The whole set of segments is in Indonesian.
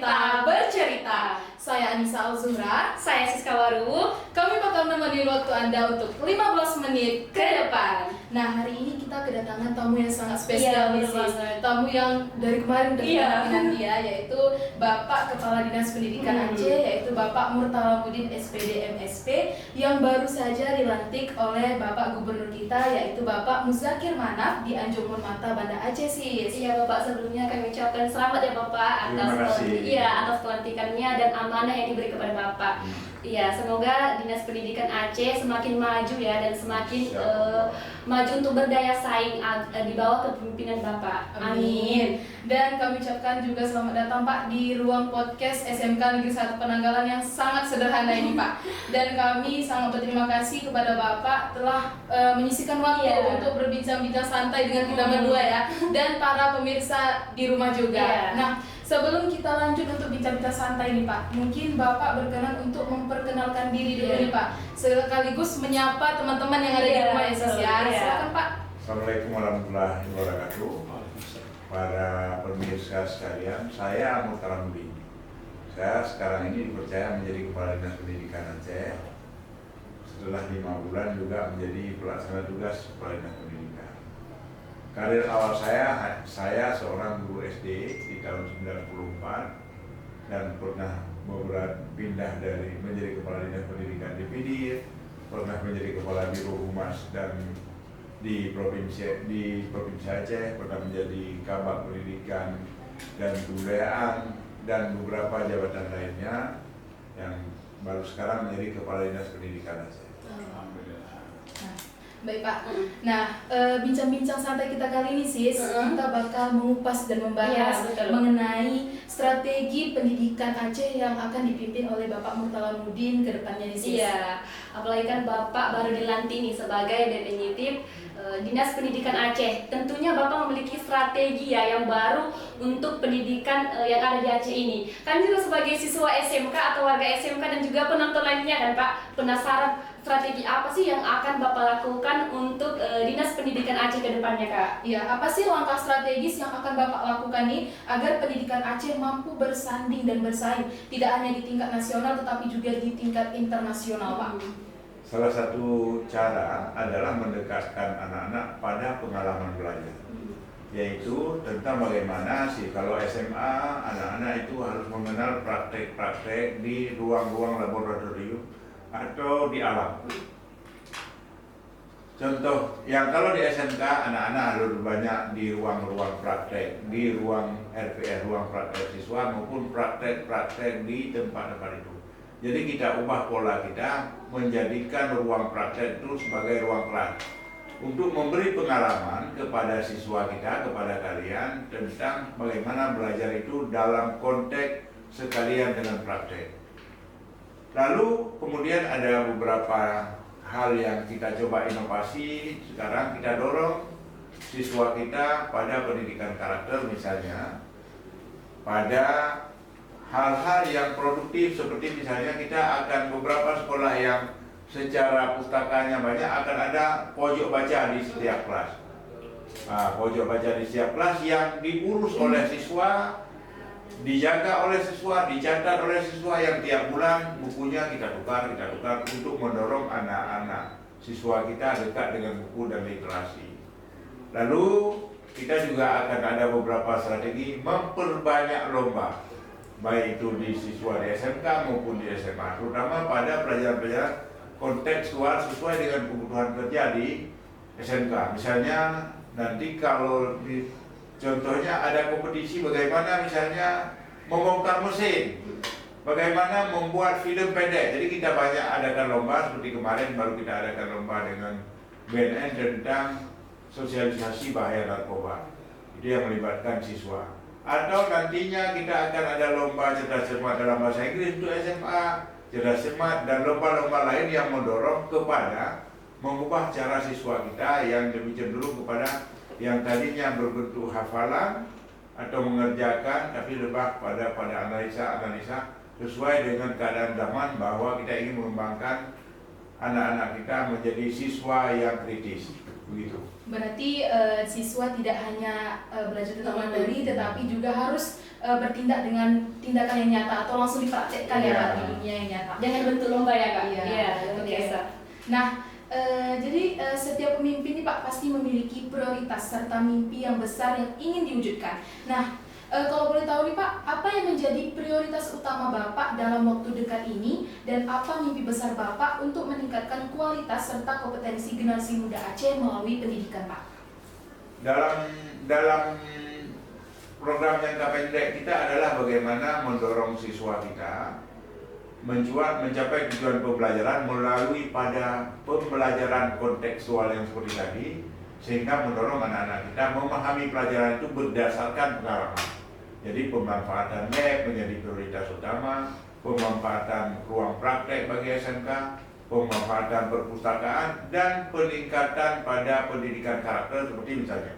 kita bercerita. Saya Anissa Al-Zuhra. Saya Siska Waru. Kami bakal nemenin waktu Anda untuk 15 menit ke depan. Nah, hari ini kita kedatangan tamu yang sangat spesial nih, sis. Tamu yang dari kemarin udah kita dia, yaitu Bapak Kepala Dinas Pendidikan Aceh, yaitu Bapak Murtalamuddin SPD MSP, yang baru saja dilantik oleh Bapak Gubernur kita, yaitu Bapak Muzakir Manaf di Anjungun Mata, Banda Aceh, sis. Iya Bapak, sebelumnya kami ucapkan selamat ya Bapak atas pelantikannya dan amanah yang diberi kepada Bapak. Iya, semoga Dinas Pendidikan Aceh semakin maju ya dan semakin maju untuk berdaya saing di bawah kepemimpinan Bapak. Amin. Dan kami ucapkan juga selamat datang Pak di ruang podcast SMK Negeri 1 Penanggalan yang sangat sederhana ini Pak. Dan kami sangat berterima kasih kepada Bapak telah menyisihkan waktu untuk berbincang-bincang santai dengan kita berdua ya. Dan para pemirsa di rumah juga. Nah, sebelum kita lanjut untuk bincang-bincang santai nih Pak, mungkin Bapak berkenan untuk memperkenalkan diri dulu nih Pak, sekaligus menyapa teman-teman yang ada di rumah ya sis ya. Silakan Pak. Assalamualaikum warahmatullahi wabarakatuh. Para pemirsa sekalian, saya Murtalamuddin. Saya sekarang ini dipercaya menjadi Kepala Dinas Pendidikan Aceh. Setelah 5 bulan juga menjadi pelaksana tugas Kepala Dinas Pendidikan. Karir awal saya seorang guru SD di tahun 94 dan pernah pindah dari menjadi Kepala Dinas Pendidikan di Pidir, pernah menjadi Kepala Biro Humas dan di provinsi Aceh, pernah menjadi Kabak Pendidikan dan Kebudayaan dan beberapa jabatan lainnya yang baru sekarang menjadi Kepala Dinas Pendidikan Aceh. Baik Pak. Nah, bincang-bincang santai kita kali ini sis, kita bakal mengupas dan membahas mengenai strategi pendidikan Aceh yang akan dipimpin oleh Bapak Murtalamuddin ke depannya nih sis. Iya, apalagi kan Bapak baru dilantik nih sebagai definitif Dinas Pendidikan Aceh. Tentunya Bapak memiliki strategi ya yang baru untuk pendidikan yang ada di Aceh ini. Kan juga sebagai siswa SMK atau warga SMK dan juga penonton lainnya kan Pak, penasaran strategi apa sih yang akan Bapak lakukan untuk Dinas Pendidikan Aceh ke depannya Kak? Ya, apa sih langkah strategis yang akan Bapak lakukan nih agar pendidikan Aceh mampu bersanding dan bersaing tidak hanya di tingkat nasional tetapi juga di tingkat internasional Pak? Salah satu cara adalah mendekatkan anak-anak pada pengalaman belajar, yaitu tentang bagaimana sih kalau SMA anak-anak itu harus mengenal praktek-praktek di ruang-ruang laboratorium atau di alam. Contoh yang kalau di SMK anak-anak harus banyak di ruang-ruang praktek, di ruang RPS, ruang praktek siswa maupun praktek-praktek di tempat-tempat itu. Jadi kita ubah pola kita menjadikan ruang praktek itu sebagai ruang kelas untuk memberi pengalaman kepada siswa kita, kepada kalian tentang bagaimana belajar itu dalam konteks sekalian dengan praktek. Lalu kemudian ada beberapa hal yang kita coba inovasi. Sekarang kita dorong siswa kita pada pendidikan karakter misalnya, pada hal-hal yang produktif seperti misalnya kita akan beberapa sekolah yang secara pustakanya banyak akan ada pojok baca di setiap kelas. Pojok baca di setiap kelas yang diurus oleh siswa, dijaga oleh siswa, dicatat oleh siswa yang tiap bulan bukunya kita tukar untuk mendorong anak-anak siswa kita dekat dengan buku dan literasi. Lalu kita juga akan ada beberapa strategi memperbanyak lomba, baik itu di siswa di SMK maupun di SMA, terutama pada pelajaran-pelajaran kontekstual sesuai dengan kebutuhan kerja di SMK. Misalnya nanti kalau contohnya ada kompetisi bagaimana misalnya membongkar mesin, bagaimana membuat film pendek. Jadi kita banyak adakan lomba seperti kemarin baru kita adakan lomba dengan BNN tentang sosialisasi bahaya narkoba. Itu yang melibatkan siswa. Atau nantinya kita akan ada lomba cerdas cermat dalam bahasa Inggris untuk SMA, cerdas cermat dan lomba-lomba lain yang mendorong kepada mengubah cara siswa kita yang lebih cenderung kepada yang tadinya berbentuk hafalan atau mengerjakan tapi lebih pada analisa sesuai dengan keadaan zaman bahwa kita ingin mengembangkan anak-anak kita menjadi siswa yang kritis. begitu. Berarti siswa tidak hanya belajar tentang materi, tetapi juga harus bertindak dengan tindakan yang nyata atau langsung dipraktekkan ya Pak di dunia yang nyata. Jangan bentuk lomba ya Kak. Iya, luar oke. biasa. Nah, jadi setiap pemimpin ini Pak pasti memiliki prioritas serta mimpi yang besar yang ingin diwujudkan. Nah, kalau boleh tahu nih Pak, apa yang menjadi prioritas utama Bapak dalam waktu dekat ini dan apa mimpi besar Bapak untuk meningkatkan kualitas serta kompetensi generasi muda Aceh melalui pendidikan Pak? Dalam program jangka pendek kita adalah bagaimana mendorong siswa kita mencapai tujuan pembelajaran melalui pada pembelajaran kontekstual yang seperti tadi, sehingga mendorong anak-anak kita memahami pelajaran itu berdasarkan pengalaman. Jadi pemanfaatan lab menjadi prioritas utama, pemanfaatan ruang praktek bagi SMK, pemanfaatan perpustakaan, dan peningkatan pada pendidikan karakter seperti misalnya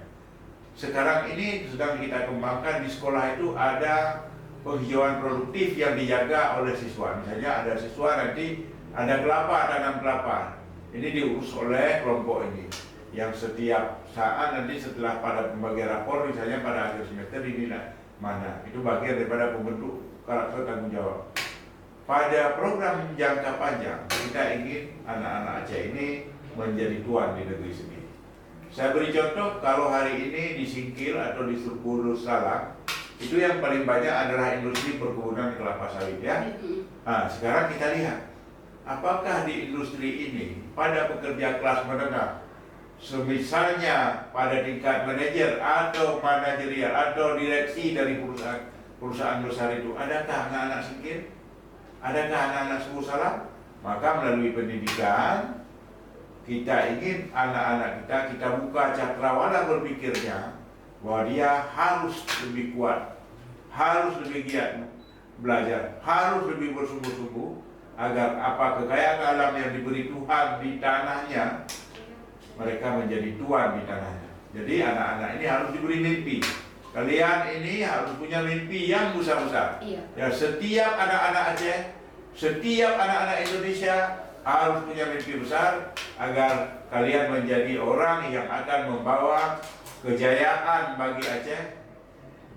sekarang ini sedang kita kembangkan di sekolah itu ada penghijauan produktif yang dijaga oleh siswa. Misalnya ada siswa nanti ada kelapa, tanam kelapa. Ini diurus oleh kelompok ini yang setiap saat nanti setelah pada pembagian rapor misalnya pada akhir semester ini mana. Itu bagian daripada pembentuk karakter tanggung jawab. Pada program jangka panjang kita ingin anak-anak Aceh ini menjadi tuan di negeri sendiri. Saya beri contoh, kalau hari ini di Singkil atau di Surkulus Salang itu yang paling banyak adalah industri perkebunan kelapa sawit ya. Nah, sekarang kita lihat apakah di industri ini pada pekerja kelas menengah, semisalnya pada tingkat manajer atau manajerial atau direksi dari perusahaan besar itu, adakah anak-anak Singkil? Adakah anak-anak Suku Salang? Maka melalui pendidikan kita ingin anak-anak kita buka cakrawala berpikirnya bahwa dia harus lebih kuat, harus lebih giat belajar, harus lebih bersungguh-sungguh agar apa kekayaan alam yang diberi Tuhan di tanahnya mereka menjadi tuan di tanahnya. Jadi anak-anak ini harus diberi mimpi. Kalian ini harus punya mimpi yang besar-besar. Ya, setiap anak-anak Aceh, setiap anak-anak Indonesia harus punya mimpi besar agar kalian menjadi orang yang akan membawa kejayaan bagi Aceh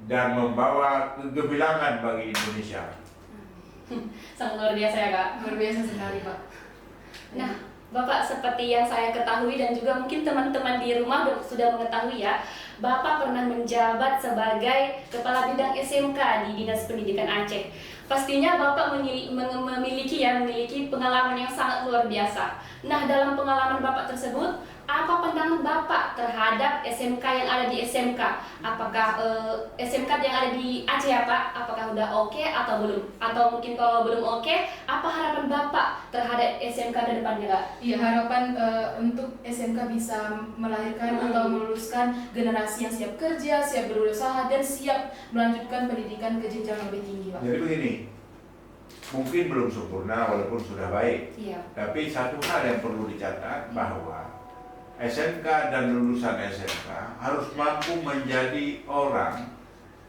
dan membawa kegemilangan bagi Indonesia. Sangat luar biasa ya Kak. Luar biasa sekali Pak. Nah, Bapak seperti yang saya ketahui dan juga mungkin teman-teman di rumah sudah mengetahui ya, Bapak pernah menjabat sebagai Kepala Bidang SMK di Dinas Pendidikan Aceh. Pastinya Bapak memiliki pengalaman yang sangat luar biasa. Nah, dalam pengalaman Bapak tersebut, apa pandangan Bapak terhadap SMK yang ada di SMK? Apakah SMK yang ada di Aceh ya Pak, apakah udah oke atau belum? Atau mungkin kalau belum oke, apa harapan Bapak terhadap SMK ke depannya Kak? Iya, harapan untuk SMK bisa melahirkan atau meluluskan generasi yang siap kerja, siap berusaha, dan siap melanjutkan pendidikan ke jenjang lebih tinggi Pak. Jadi begini, mungkin belum sempurna walaupun sudah baik. Iya. Tapi satu hal yang perlu dicatat bahwa SMK dan lulusan SMK harus mampu menjadi orang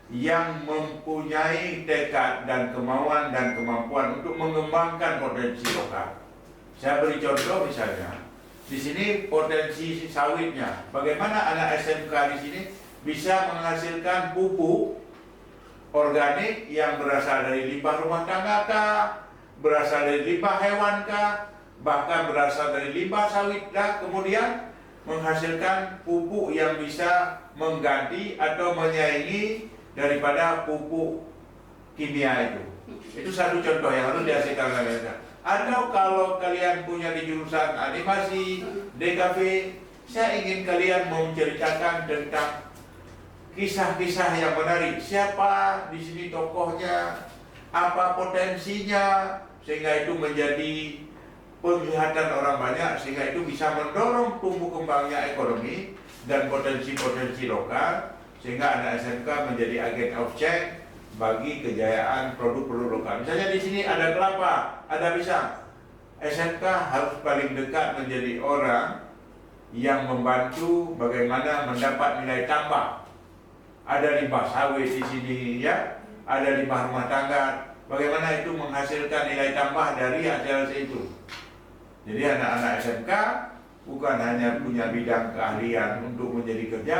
yang mempunyai tekad dan kemauan dan kemampuan untuk mengembangkan potensi lokal. Saya beri contoh misalnya, di sini potensi sawitnya, bagaimana anak SMK di sini bisa menghasilkan pupuk organik yang berasal dari limbah rumah tangga kah, berasal dari limbah hewan kah, bahkan berasal dari limbah sawit kah, kemudian menghasilkan pupuk yang bisa mengganti atau menyaingi daripada pupuk kimia itu. Itu satu contoh yang harus dihasilkan oleh mereka. Atau kalau kalian punya di jurusan animasi, DKV, saya ingin kalian menceritakan tentang kisah-kisah yang menarik. Siapa di sini tokohnya, apa potensinya, sehingga itu menjadi penglihatan orang banyak, sehingga itu bisa mendorong tumbuh kembangnya ekonomi dan potensi-potensi lokal, sehingga anak SMK menjadi agen of change bagi kejayaan produk-produk lokal. Misalnya di sini ada kelapa, ada pisang. SMK harus paling dekat menjadi orang yang membantu bagaimana mendapat nilai tambah. Ada limbah sawit di sini ya, ada limbah rumah tangga. Bagaimana itu menghasilkan nilai tambah dari hasil itu. Jadi anak-anak SMK bukan hanya punya bidang keahlian untuk menjadi kerja,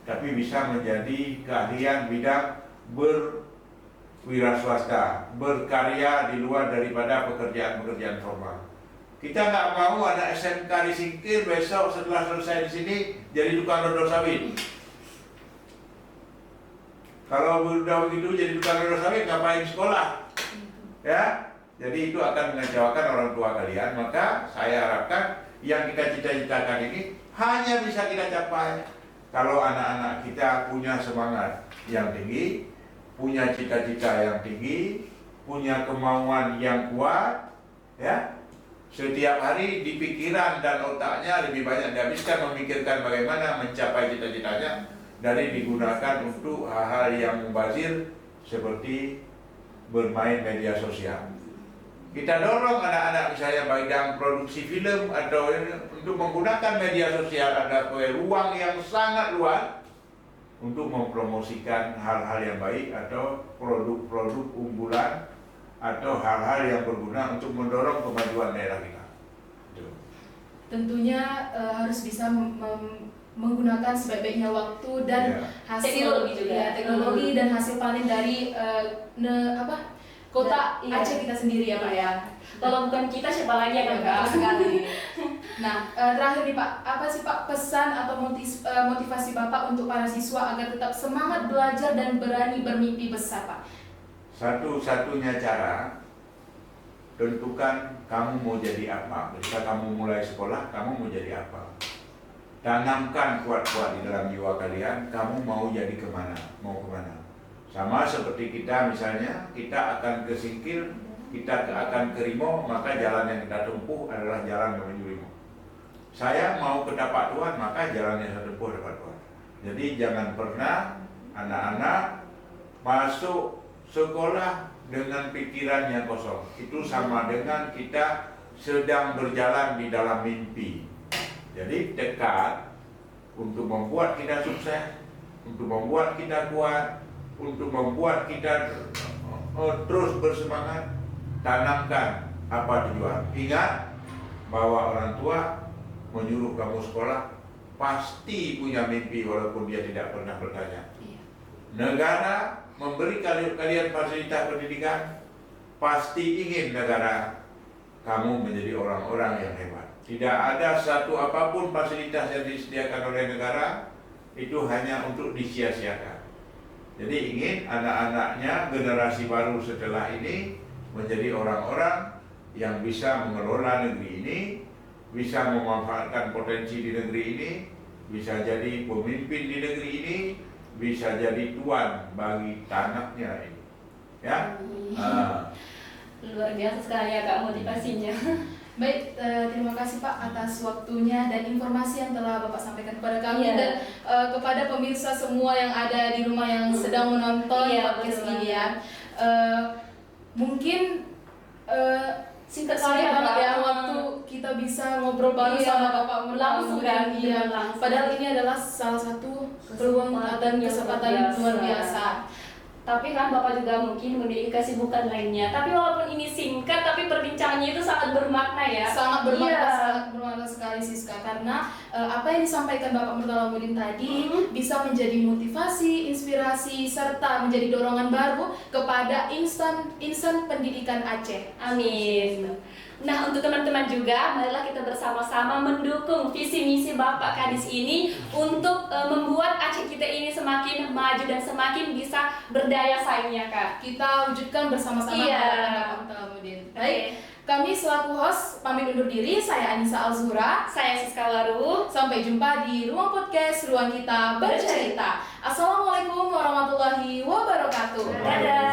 tapi bisa menjadi keahlian bidang berwira swasta, berkarya di luar daripada pekerjaan-pekerjaan formal. Kita nggak mau anak SMK disingkir besok setelah selesai di sini jadi tukang dodol sawit. Kalau udah begitu jadi tukang dodol sawit ngapain sekolah? Ya, jadi itu akan mengecewakan orang tua kalian. Maka saya harapkan yang kita cita-citakan ini hanya bisa kita capai kalau anak-anak kita punya semangat yang tinggi, punya cita-cita yang tinggi, punya kemauan yang kuat, ya. Setiap hari di pikiran dan otaknya lebih banyak dihabiskan memikirkan bagaimana mencapai cita-citanya dari digunakan untuk hal-hal yang mubazir seperti bermain media sosial. Kita dorong anak-anak misalnya bidang produksi film atau untuk menggunakan media sosial ada ruang yang sangat luas untuk mempromosikan hal-hal yang baik atau produk-produk unggulan atau hal-hal yang berguna untuk mendorong kemajuan daerah kita. Tentunya harus bisa menggunakan sebaik-baiknya waktu dan hasil teknologi juga. Ya, teknologi dan hasil panen dari kota Aceh kita sendiri ya Pak ya. Kalau bukan kita siapa lagi yang Betul sekali. Nah, terakhir nih Pak, apa sih Pak pesan atau motivasi Bapak untuk para siswa agar tetap semangat belajar dan berani bermimpi besar Pak? Satu-satunya cara, tentukan kamu mau jadi apa. Ketika kamu mulai sekolah, kamu mau jadi apa. Tanamkan kuat-kuat di dalam jiwa kalian, kamu mau jadi kemana, mau kemana. Sama seperti kita misalnya, kita akan ke Singkil, kita akan ke Rimo, maka jalan yang kita tempuh adalah jalan menuju Rimo. Saya mau ke Tapak Tuan, maka jalan yang saya tempuh Tapak Tuan. Jadi jangan pernah anak-anak masuk sekolah dengan pikiran yang kosong. Itu sama dengan kita sedang berjalan di dalam mimpi. Jadi tekad untuk membuat kita sukses, untuk membuat kita kuat, untuk membuat kita terus bersemangat. Tanamkan apa tujuan. Ingat bahwa orang tua menyuruh kamu sekolah pasti punya mimpi walaupun dia tidak pernah bertanya. Negara memberi kalian fasilitas pendidikan, pasti ingin negara kamu menjadi orang-orang yang hebat. Tidak ada satu apapun fasilitas yang disediakan oleh negara itu hanya untuk disia-siakan. Jadi ingin anak-anaknya generasi baru setelah ini menjadi orang-orang yang bisa mengelola negeri ini, bisa memanfaatkan potensi di negeri ini, bisa jadi pemimpin di negeri ini, bisa jadi tuan bagi tanahnya ini, ya. Luar biasa sekali ya Kak motivasinya. Baik, terima kasih Pak atas waktunya dan informasi yang telah Bapak sampaikan kepada kami dan kepada pemirsa semua yang ada di rumah yang sedang menonton podcast ini ya. Mungkin singkat sekali sekali banget ya waktu kita bisa ngobrol bareng sama Bapak langsung kan, langsung. Padahal ini adalah salah satu peluang dan kesempatan luar biasa. Tapi kan Bapak juga mungkin memiliki kesibukan lainnya. Tapi walaupun ini singkat, tapi perbincangannya itu sangat bermakna ya. Sangat bermakna sekali Siska. Karena apa yang disampaikan Bapak Murtalamuddin tadi bisa menjadi motivasi, inspirasi, serta menjadi dorongan baru kepada insan pendidikan Aceh. Amin. Nah, untuk teman-teman juga, marilah kita bersama-sama mendukung visi misi Bapak Kadis ini untuk membuat Aceh kita ini semakin maju dan semakin bisa berdaya saingnya, Kak. Kita wujudkan bersama-sama Bapak Murtalamuddin. Baik, kami selaku host pamit undur diri. Saya Anissa Alzura. Saya Siska Waru. Sampai jumpa di Ruang Podcast, Ruang Kita Bercerita. Assalamualaikum warahmatullahi wabarakatuh. Dadah.